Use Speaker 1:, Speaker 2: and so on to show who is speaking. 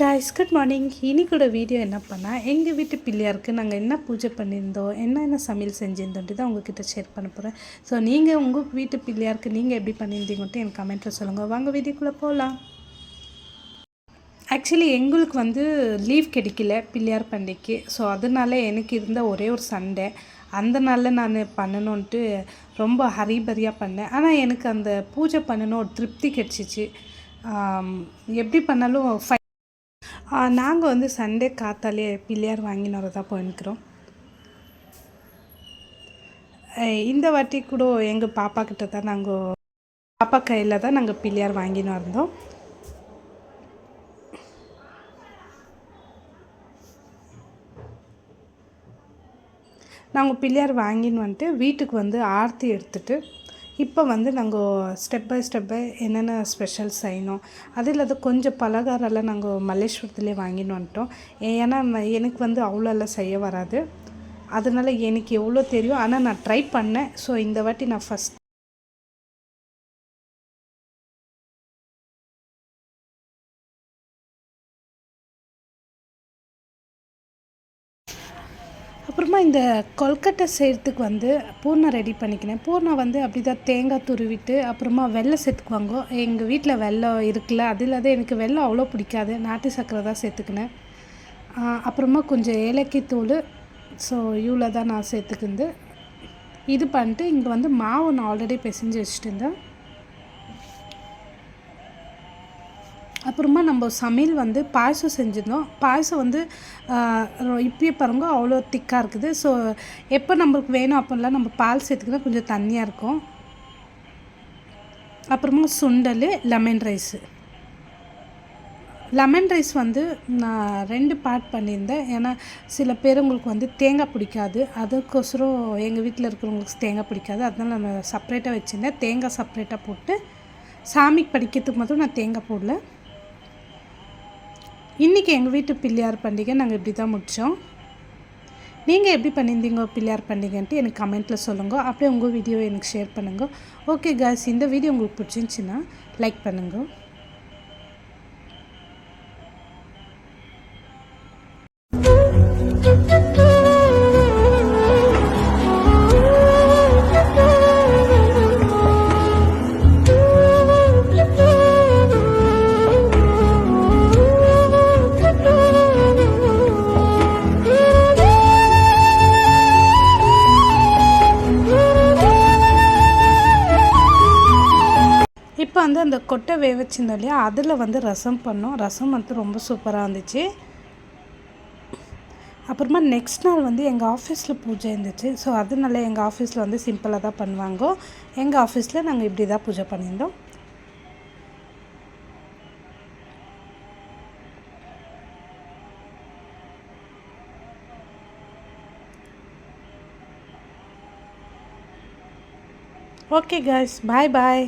Speaker 1: Guys, good morning. இன்னைக்கூட video என்ன பண்ணால் எங்கள் வீட்டு பிள்ளையாருக்கு நாங்கள் என்ன பூஜை பண்ணியிருந்தோம், என்னென்ன சமையல் செஞ்சுருந்தோன்ட்டு தான் உங்ககிட்ட ஷேர் பண்ண போகிறேன். ஸோ நீங்கள் உங்கள் வீட்டு பிள்ளையாருக்கு நீங்கள் எப்படி பண்ணியிருந்தீங்கன்ட்டு எனக்கு கமெண்ட்டில் சொல்லுங்கள். வாங்க வீடியோக்குள்ளே போகலாம். ஆக்சுவலி எங்களுக்கு வந்து லீவ் கிடைக்கல பிள்ளையார் பண்டிகைக்கு. ஸோ அதனால எனக்கு இருந்த ஒரே ஒரு சண்டே, அந்த நாளில் நான் பண்ணணுன்ட்டு ரொம்ப ஹரிபரியாக பண்ணேன். ஆனால் எனக்கு அந்த பூஜை பண்ணணும் ஒரு திருப்தி கிடச்சிச்சு. எப்படி பண்ணாலும் நாங்கள் வந்து சண்டே காத்தாலே பிள்ளையார் வாங்கின்னு வரதான் போயிருக்கிறோம். இந்த வாட்டி கூட எங்கள் பாப்பா கிட்ட தான் பாப்பா கையில் தான் நாங்கள் பிள்ளையார் வாங்கின்னு வந்தோம். நாங்கள் பிள்ளையார் வாங்கின்னு வந்துட்டு வீட்டுக்கு வந்து ஆர்த்தி எடுத்துகிட்டு இப்போ வந்து நாங்கள் ஸ்டெப் பை என்னென்ன ஸ்பெஷல் செய்யணும், அது இல்லாத கொஞ்சம் பலகாரம்லாம் நாங்கள் மல்லேஸ்வரத்துலேயே வாங்கின்னு வந்துட்டோம். ஏன்னா எனக்கு வந்து அவ்வளோலாம் செய்ய வராது, அதனால் எனக்கு எவ்வளோ தெரியும். ஆனால் நான் ட்ரை பண்ணேன். ஸோ இந்த வாட்டி நான் ஃபஸ்ட் அப்புறமா இந்த கொல்கட்டை செய்கிறதுக்கு வந்து பூர்ணை ரெடி பண்ணிக்கினேன். பூர்ணை வந்து அப்படி தான் தேங்காய் துருவிட்டு அப்புறமா வெல்லம் சேர்த்துக்குவாங்க. எங்கள் வீட்டில் வெல்லம் இருக்குல்ல, அது இல்லாத எனக்கு வெல்லம் அவ்வளோ பிடிக்காது, நாட்டு சர்க்கரை தான் சேர்த்துக்கினேன். அப்புறமா கொஞ்சம் ஏலக்காய் தூள். ஸோ இவ்வளோ தான் நான் சேர்த்துக்கிந்து இது பண்ணிட்டு இங்கே வந்து மாவு நான் ஆல்ரெடி பிசைஞ்சு வச்சுட்டு இருந்தேன். அப்புறமா நம்ம சமையல் வந்து பாயசம் செஞ்சுருந்தோம். பாயசம் வந்து இப்பயே பாருங்க அவ்வளோ திக்காக இருக்குது. ஸோ எப்போ நம்மளுக்கு வேணும் அப்போல்லாம் நம்ம பால் சேர்த்துக்கினா கொஞ்சம் தண்ணியாக இருக்கும். அப்புறமா சுண்டல், லெமன் ரைஸ் வந்து நான் 2 பார்ட் பண்ணியிருந்தேன். ஏன்னா சில பேர் உங்களுக்கு வந்து தேங்காய் பிடிக்காது, அதுக்கோசரம் எங்கள் வீட்டில் இருக்கிறவங்களுக்கு தேங்காய் பிடிக்காது, அதனால் நான் செப்ரேட்டாக வச்சுருந்தேன். தேங்காய் செப்ரேட்டாக போட்டு சாமிக்கு படிக்கிறதுக்கு மட்டும் நான் தேங்காய் போடல. இன்றைக்கி எங்கள் வீட்டு பிள்ளையார் பண்டிகை நாங்கள் இப்படி தான் முடித்தோம். நீங்கள் எப்படி பண்ணியிருந்தீங்க பிள்ளையார் பண்டிகைன்ட்டு எனக்கு கமெண்ட்டில் சொல்லுங்கள். அப்படியே உங்கள் வீடியோ எனக்கு ஷேர் பண்ணுங்கள். ஓகே காய்ஸ், இந்த வீடியோ உங்களுக்கு பிடிச்சிருந்துச்சின்னா லைக் பண்ணுங்கள். இப்போ வந்து அந்த கொட்டை வேவச்சிருந்தோம் இல்லையா, அதில் வந்து ரசம் பண்ணோம். ரசம் வந்து ரொம்ப சூப்பராக இருந்துச்சு. அப்புறமா நெக்ஸ்ட் நாள் வந்து எங்கள் ஆஃபீஸில் பூஜை இருந்துச்சு. ஸோ அதனால எங்கள் ஆஃபீஸில் வந்து சிம்பிளாக தான் பண்ணுவாங்க. எங்கள் ஆஃபீஸில் நாங்கள் இப்படி தான் பூஜை பண்ணியிருந்தோம். ஓகே காய்ஸ், பாய்.